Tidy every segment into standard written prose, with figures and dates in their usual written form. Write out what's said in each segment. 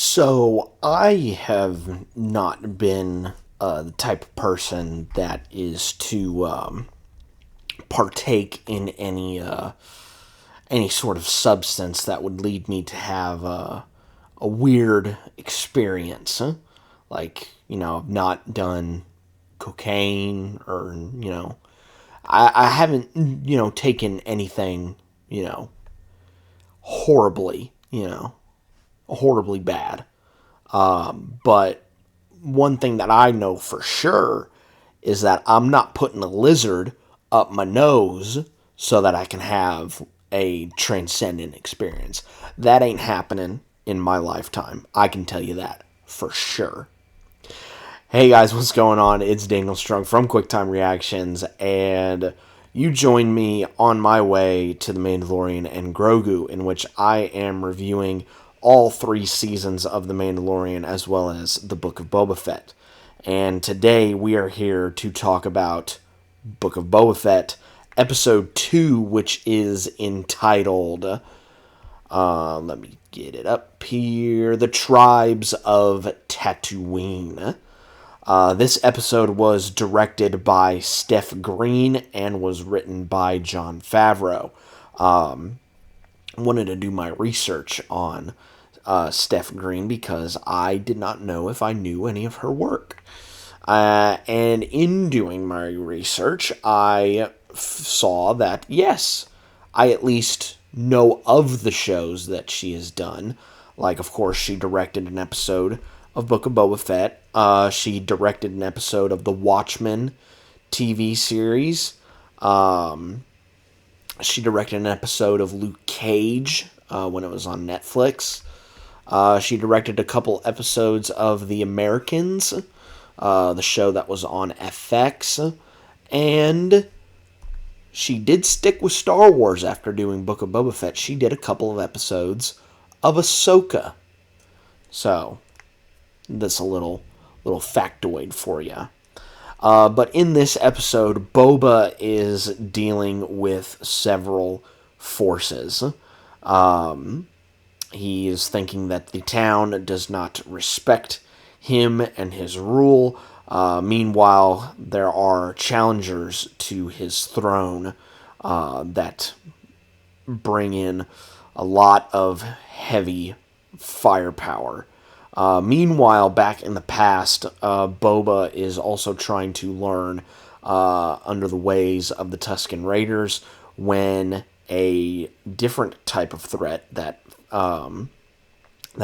So, I have not been the type of person that is to partake in any sort of substance that would lead me to have a weird experience. Huh? Like, I've not done cocaine or, I haven't, taken anything, horribly, horribly bad. But one thing that I know for sure is that I'm not putting a lizard up my nose so that I can have a transcendent experience. That ain't happening in my lifetime. I can tell you that for sure. Hey guys, what's going on? It's Daniel Strong from QuickTime Reactions, and you join me on my way to the Mandalorian and Grogu, in which I am reviewing all 3 seasons of The Mandalorian as well as the Book of Boba Fett. And today we are here to talk about Book of Boba Fett, Episode 2, which is entitled, let me get it up here, The Tribes of Tatooine. This episode was directed by Steph Green and was written by Jon Favreau. Wanted to do my research on Steph Green because I did not know if I knew any of her work. And in doing my research, I saw that, yes, I at least know of the shows that she has done. Like, of course, she directed an episode of Book of Boba Fett. She directed an episode of the Watchmen TV series. She directed an episode of Luke Cage when it was on Netflix. She directed a couple episodes of The Americans, the show that was on FX. And she did stick with Star Wars after doing Book of Boba Fett. She did a couple of episodes of Ahsoka. So, that's a little factoid for you. But in this episode, Boba is dealing with several forces. He is thinking that the town does not respect him and his rule. Meanwhile, there are challengers to his throne that bring in a lot of heavy firepower. Meanwhile, back in the past, Boba is also trying to learn under the ways of the Tusken Raiders when a different type of threat that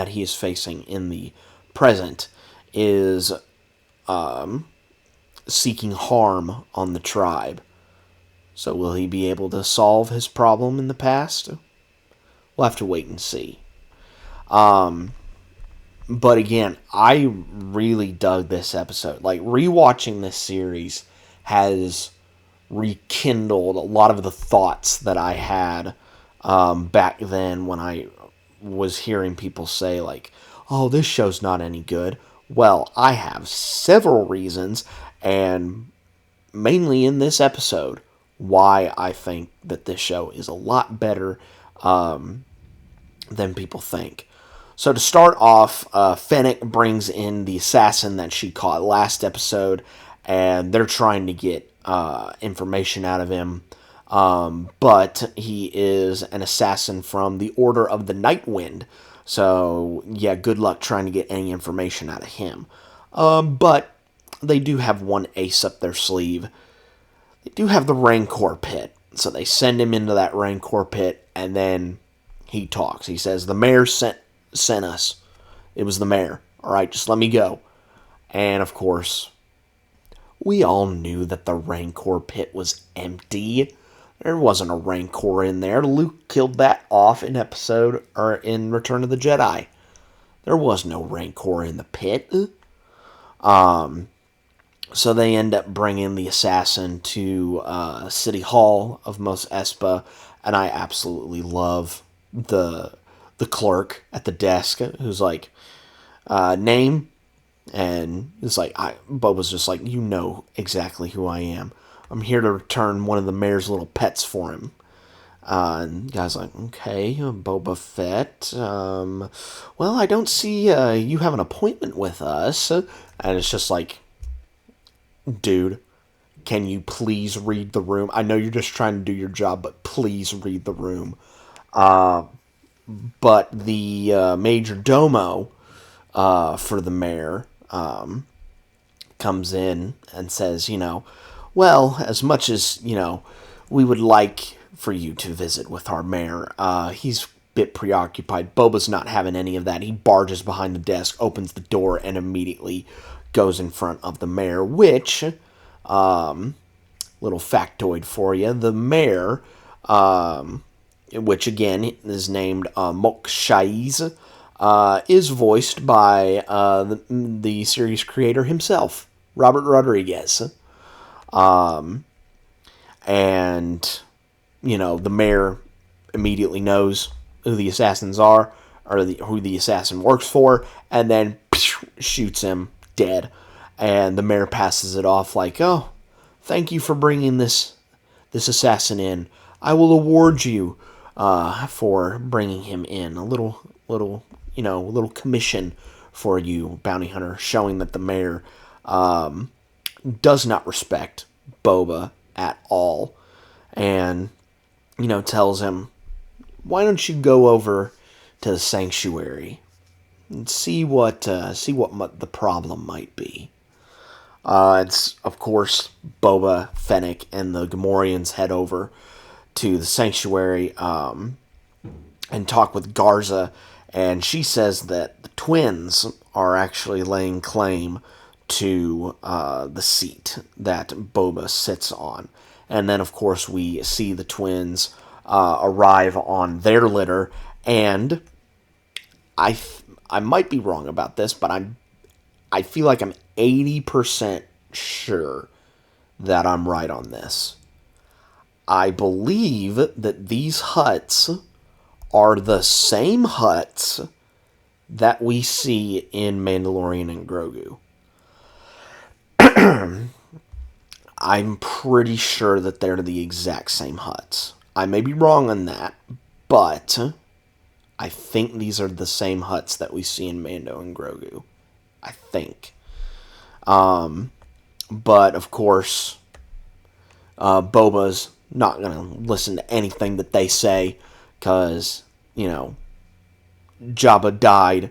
he is facing in the present is seeking harm on the tribe. So will he be able to solve his problem in the past? We'll have to wait and see. But again, I really dug this episode. Like, rewatching this series has rekindled a lot of the thoughts that I had back then when I was hearing people say, like, oh, this show's not any good. Well, I have several reasons, and mainly in this episode, why I think that this show is a lot better than people think. So to start off, Fennec brings in the assassin that she caught last episode, and they're trying to get information out of him. But he is an assassin from the Order of the Night Wind. So, yeah, good luck trying to get any information out of him. But they do have one ace up their sleeve. They do have the Rancor pit. So they send him into that Rancor pit, and then he talks. He says, the mayor sent us. It was the mayor. Alright, just let me go. And, of course, we all knew that the Rancor pit was empty. There wasn't a Rancor in there. Luke killed that off in Return of the Jedi. There was no Rancor in the pit. So they end up bringing the assassin to City Hall of Mos Espa, and I absolutely love the clerk at the desk who's like, name, and it's like, Boba's just like, you know exactly who I am. I'm here to return one of the mayor's little pets for him. And the guy's like, okay, Boba Fett. Well, I don't see you have an appointment with us. And it's just like, dude, can you please read the room? I know you're just trying to do your job, but please read the room. But the major domo for the mayor comes in and says, well, as much as, we would like for you to visit with our mayor, he's a bit preoccupied. Boba's not having any of that. He barges behind the desk, opens the door, and immediately goes in front of the mayor, which, little factoid for you, the mayor, which again is named Mok Shaiz, is voiced by the series creator himself, Robertrodriguez. And, the mayor immediately knows who the assassins are, or who the assassin works for, and then shoots him dead. And the mayor passes it off like, oh, thank you for bringing this assassin in. I will award you for bringing him in. A little commission for you, bounty hunter, showing that the mayor does not respect Boba at all, and tells him, why don't you go over to the sanctuary and see what the problem might be. It's of course Boba, Fennec, and the Gamorreans head over to the sanctuary and talk with Garza, and she says that the twins are actually laying claim to the seat that Boba sits on. And then, of course, we see the twins arrive on their litter, and I might be wrong about this, but I feel like I'm 80% sure that I'm right on this. I believe that these huts are the same huts that we see in Mandalorian and Grogu. I'm pretty sure that they're the exact same huts. I may be wrong on that, but I think these are the same huts that we see in Mando and Grogu. I think. But, of course, Boba's not going to listen to anything that they say, because, Jabba died,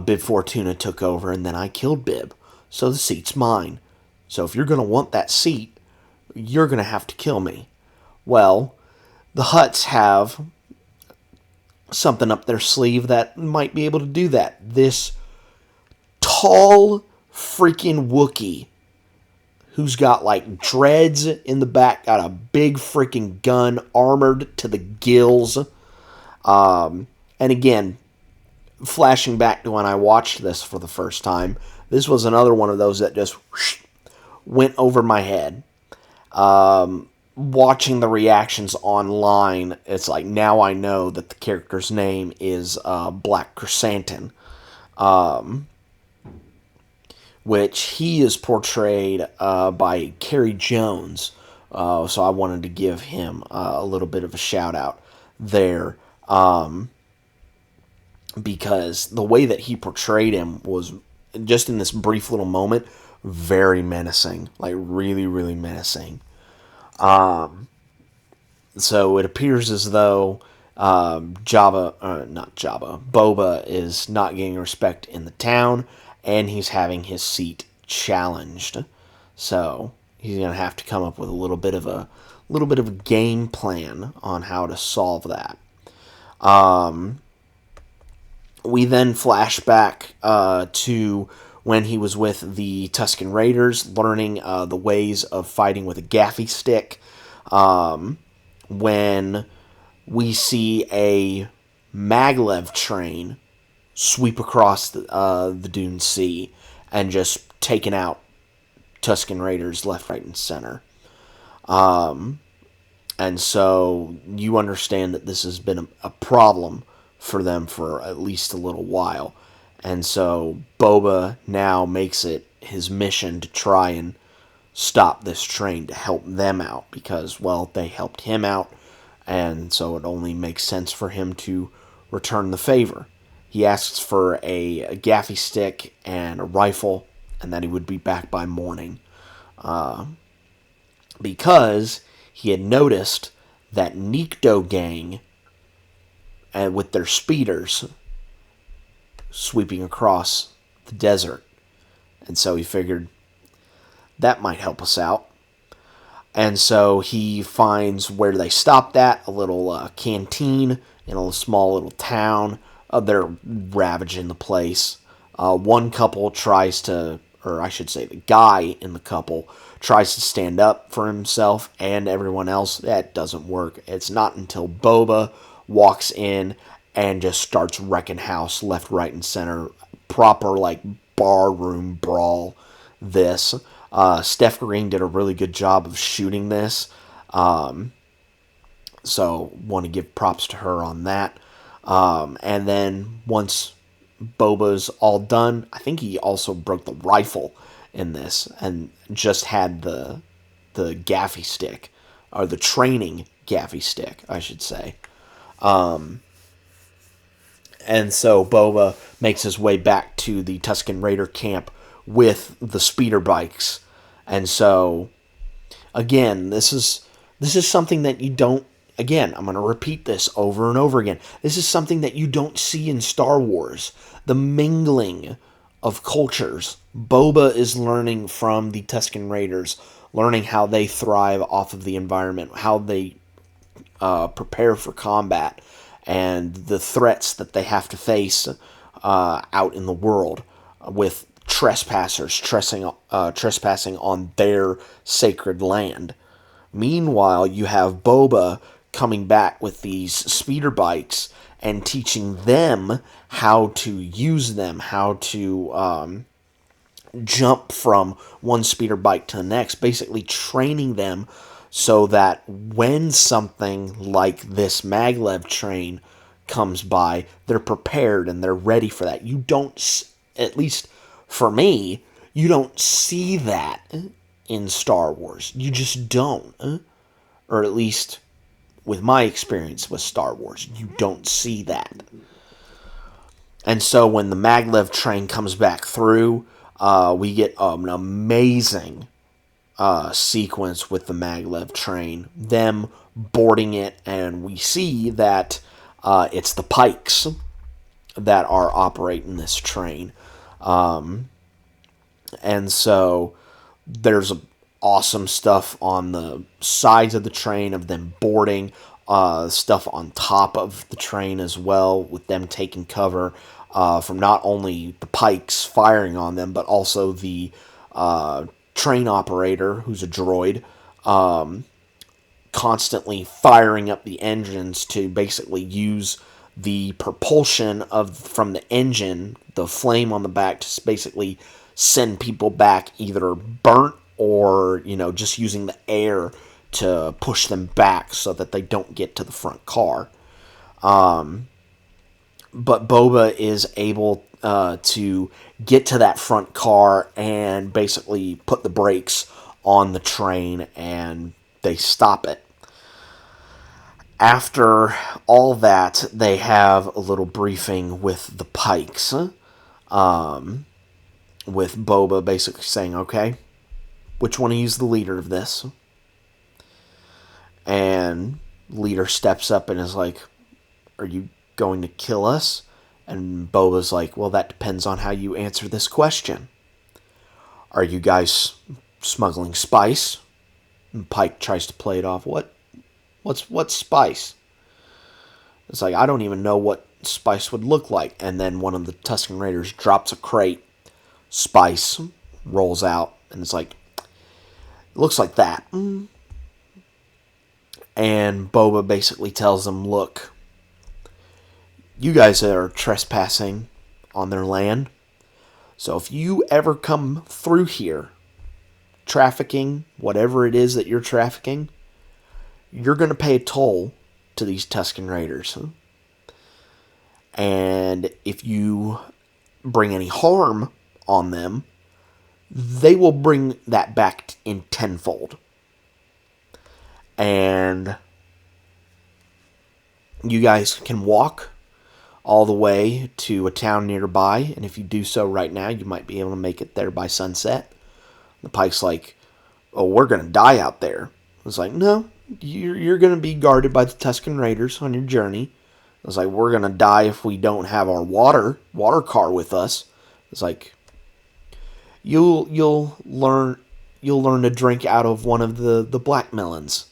Bib Fortuna took over, and then I killed Bib. So the seat's mine. So if you're going to want that seat, you're going to have to kill me. Well, the Hutts have something up their sleeve that might be able to do that. This tall freaking Wookiee who's got like dreads in the back, got a big freaking gun, armored to the gills. And again, flashing back to when I watched this for the first time, this was another one of those that just went over my head. Watching the reactions online, it's like, now I know that the character's name is Black Chrysanthemum, which he is portrayed by Kerry Jones. So I wanted to give him a little bit of a shout out there, because the way that he portrayed him was, just in this brief little moment, very menacing, like really, really menacing. So it appears as though Boba is not getting respect in the town, and he's having his seat challenged. So he's gonna have to come up with a little bit of a game plan on how to solve that. We then flash back to when he was with the Tusken Raiders, learning the ways of fighting with a gaffy stick. When we see a maglev train sweep across the Dune Sea and just taking out Tusken Raiders left, right, and center. And so you understand that this has been a problem for them for at least a little while. And so Boba now makes it his mission to try and stop this train, to help them out, because, well, they helped him out and so it only makes sense for him to return the favor. He asks for a gaffy stick and a rifle, and that he would be back by morning. Because he had noticed that Nikto gang, and with their speeders, sweeping across the desert. And so he figured that might help us out. And so he finds where they stopped at, a little canteen in a small little town. They're ravaging the place. One couple tries to, or I should say the guy in the couple, tries to stand up for himself and everyone else. That doesn't work. It's not until Boba walks in and just starts wrecking house left, right, and center. Proper, like, barroom brawl. This. Steph Green did a really good job of shooting this. So, want to give props to her on that. And then, once Boba's all done, I think he also broke the rifle in this and just had the gaffy stick, or the training gaffy stick, I should say. And so Boba makes his way back to the Tusken Raider camp with the speeder bikes. And so, again, this is something that you don't, again, I'm going to repeat this over and over again. This is something that you don't see in Star Wars. The mingling of cultures. Boba is learning from the Tusken Raiders, learning how they thrive off of the environment, how they prepare for combat, and the threats that they have to face out in the world with trespassers trespassing on their sacred land. Meanwhile, you have Boba coming back with these speeder bikes and teaching them how to use them, how to jump from one speeder bike to the next, basically training them so that when something like this maglev train comes by, they're prepared and they're ready for that. You don't, at least for me, you don't see that in Star Wars. You just don't. Or at least with my experience with Star Wars, you don't see that. And so when the maglev train comes back through, we get an amazing sequence with the maglev train, them boarding it, and we see that it's the Pikes that are operating this train. And so there's awesome stuff on the sides of the train of them boarding, stuff on top of the train as well, with them taking cover from not only the Pikes firing on them, but also the train operator, who's a droid, constantly firing up the engines to basically use the propulsion from the engine, the flame on the back, to basically send people back either burnt or, just using the air to push them back so that they don't get to the front car. But Boba is able to get to that front car and basically put the brakes on the train, and they stop it. After all that, they have a little briefing with the Pikes, with Boba basically saying, okay, which one of you is the leader of this? And leader steps up and is like, are you going to kill us? And Boba's like, well, that depends on how you answer this question. Are you guys smuggling spice? And Pike tries to play it off. What's spice? It's like, I don't even know what spice would look like. And then one of the Tusken Raiders drops a crate. Spice rolls out, and it's like, it looks like that. And Boba basically tells them, look, you guys are trespassing on their land. So if you ever come through here trafficking whatever it is that you're trafficking, you're going to pay a toll to these Tusken Raiders. And if you bring any harm on them, they will bring that back in tenfold. And You guys can walk all the way to a town nearby, and if you do so right now, you might be able to make it there by sunset. The Pike's like, oh, we're going to die out there. It's like, no, you're going to be guarded by the Tusken Raiders on your journey. It's like, we're going to die if we don't have our water car with us. It's like, you'll learn to drink out of one of the black melons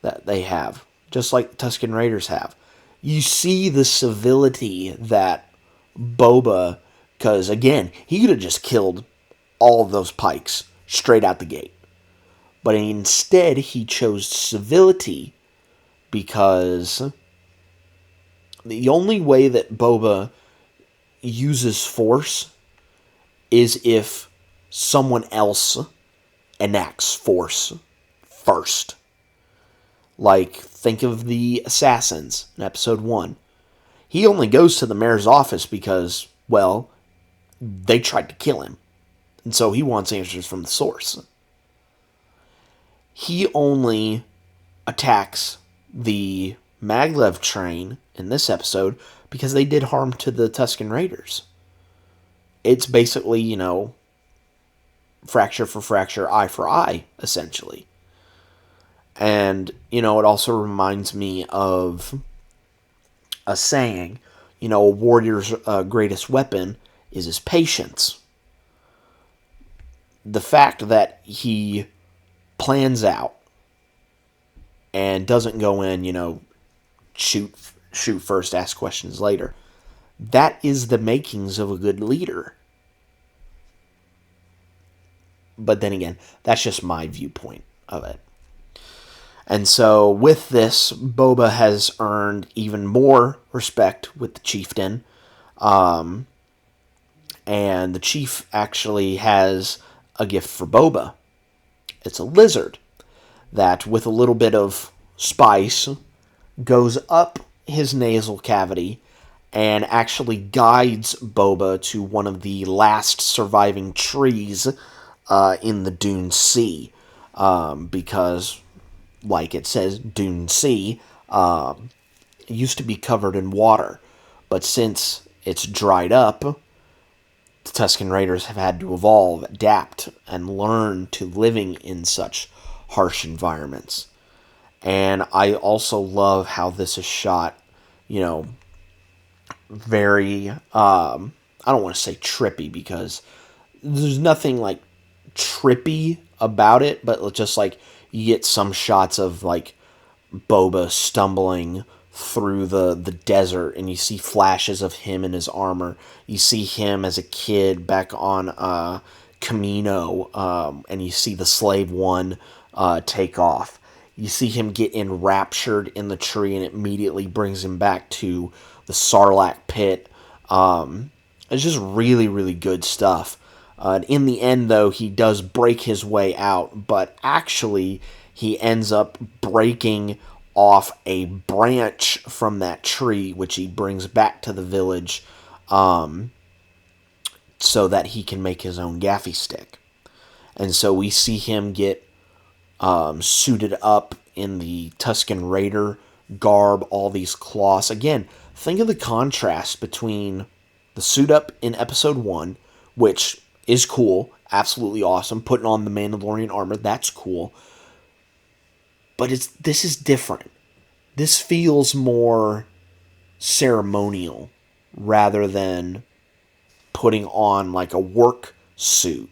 that they have, just like the Tusken Raiders have. You see the civility that Boba, because again, he could have just killed all of those Pikes straight out the gate. But instead, he chose civility because the only way that Boba uses force is if someone else enacts force first. Like, think of the assassins in episode 1. He only goes to the mayor's office because, well, they tried to kill him. And so he wants answers from the source. He only attacks the maglev train in this episode because they did harm to the Tusken Raiders. It's basically, fracture for fracture, eye for eye, essentially. And, it also reminds me of a saying, a warrior's greatest weapon is his patience. The fact that he plans out and doesn't go in, shoot first, ask questions later. That is the makings of a good leader. But then again, that's just my viewpoint of it. And so with this, Boba has earned even more respect with the chieftain. And the chief actually has a gift for Boba. It's a lizard that, with a little bit of spice, goes up his nasal cavity and actually guides Boba to one of the last surviving trees in the Dune Sea. Because, like it says, Dune Sea used to be covered in water. But since it's dried up, the Tusken Raiders have had to evolve, adapt, and learn to living in such harsh environments. And I also love how this is shot, very, I don't want to say trippy, because there's nothing, like, trippy about it, but it's just, like, you get some shots of, like, Boba stumbling through the desert, and you see flashes of him in his armor. You see him as a kid back on Camino, and you see the Slave One take off. You see him get enraptured in the tree, and it immediately brings him back to the Sarlacc pit. It's just really, really good stuff. In the end, though, he does break his way out, but actually he ends up breaking off a branch from that tree, which he brings back to the village so that he can make his own gaffy stick. And so we see him get suited up in the Tusken Raider garb, all these cloths. Again, think of the contrast between the suit up in episode 1, which is cool, absolutely awesome, putting on the Mandalorian armor, that's cool. But this is different. This feels more ceremonial rather than putting on like a work suit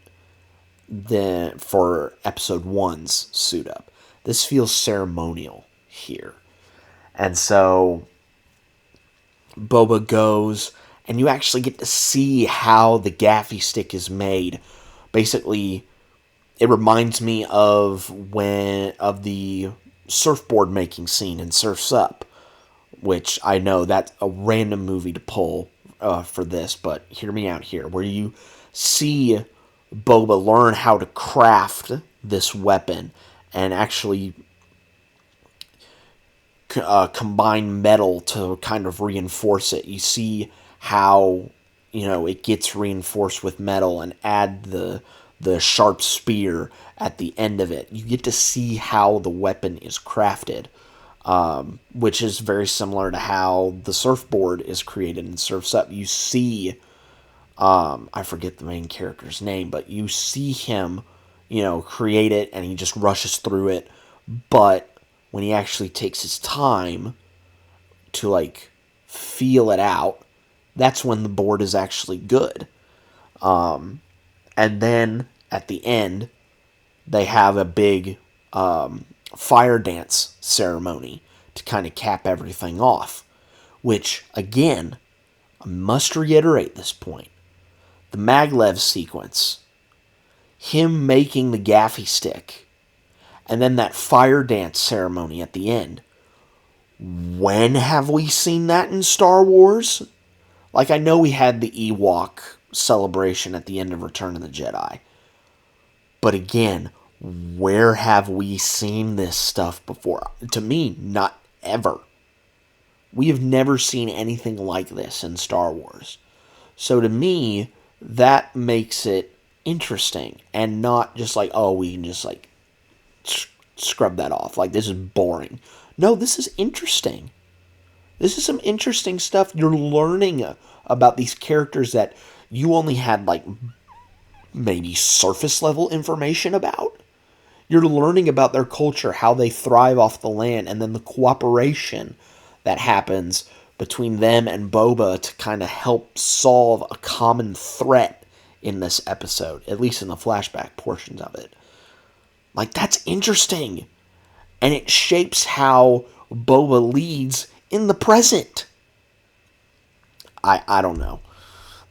than for episode 1's suit up. This feels ceremonial here. And so Boba goes, and you actually get to see how the gaffy stick is made. Basically, it reminds me of the surfboard making scene in Surf's Up, which I know that's a random movie to pull for this, but hear me out here, where you see Boba learn how to craft this weapon and actually combine metal to kind of reinforce it. You see how it gets reinforced with metal, and add the sharp spear at the end of it. You get to see how the weapon is crafted. which is very similar to how the surfboard is created in Surf's Up. You see, I forget the main character's name, but you see him, create it, and he just rushes through it. But when he actually takes his time to, like, feel it out, that's when the board is actually good. And then at the end, they have a big fire dance ceremony to kind of cap everything off. Which, again, I must reiterate this point. The maglev sequence, him making the gaffy stick, and then that fire dance ceremony at the end. When have we seen that in Star Wars? Like, I know we had the Ewok celebration at the end of Return of the Jedi. But again, where have we seen this stuff before? To me, not ever. We have never seen anything like this in Star Wars. So to me, that makes it interesting and not just like, oh, we can just like scrub that off. Like, this is boring. No, this is interesting. This is some interesting stuff. You're learning about these characters that you only had like maybe surface level information about. You're learning about their culture, how they thrive off the land, and then the cooperation that happens between them and Boba to kind of help solve a common threat in this episode, at least in the flashback portions of it. Like, that's interesting. And it shapes how Boba leads in the present. I don't know.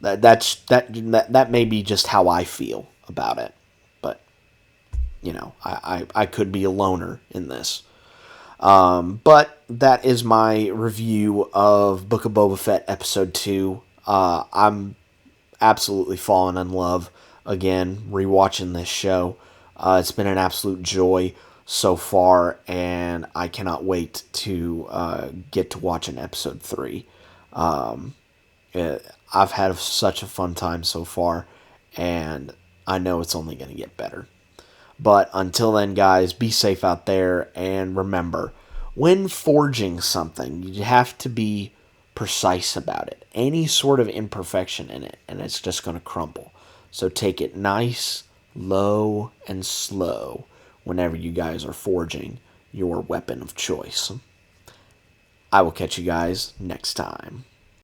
That may be just how I feel about it. But, I could be a loner in this. But that is my review of Book of Boba Fett Episode 2. I'm absolutely falling in love again, rewatching this show. It's been an absolute joy so far, and I cannot wait to get to watching Episode 3. I've had such a fun time so far, and I know it's only going to get better. But until then, guys, be safe out there, and remember, when forging something, you have to be precise about it. Any sort of imperfection in it, and it's just going to crumble. So take it nice, low, and slow whenever you guys are forging your weapon of choice. I will catch you guys next time.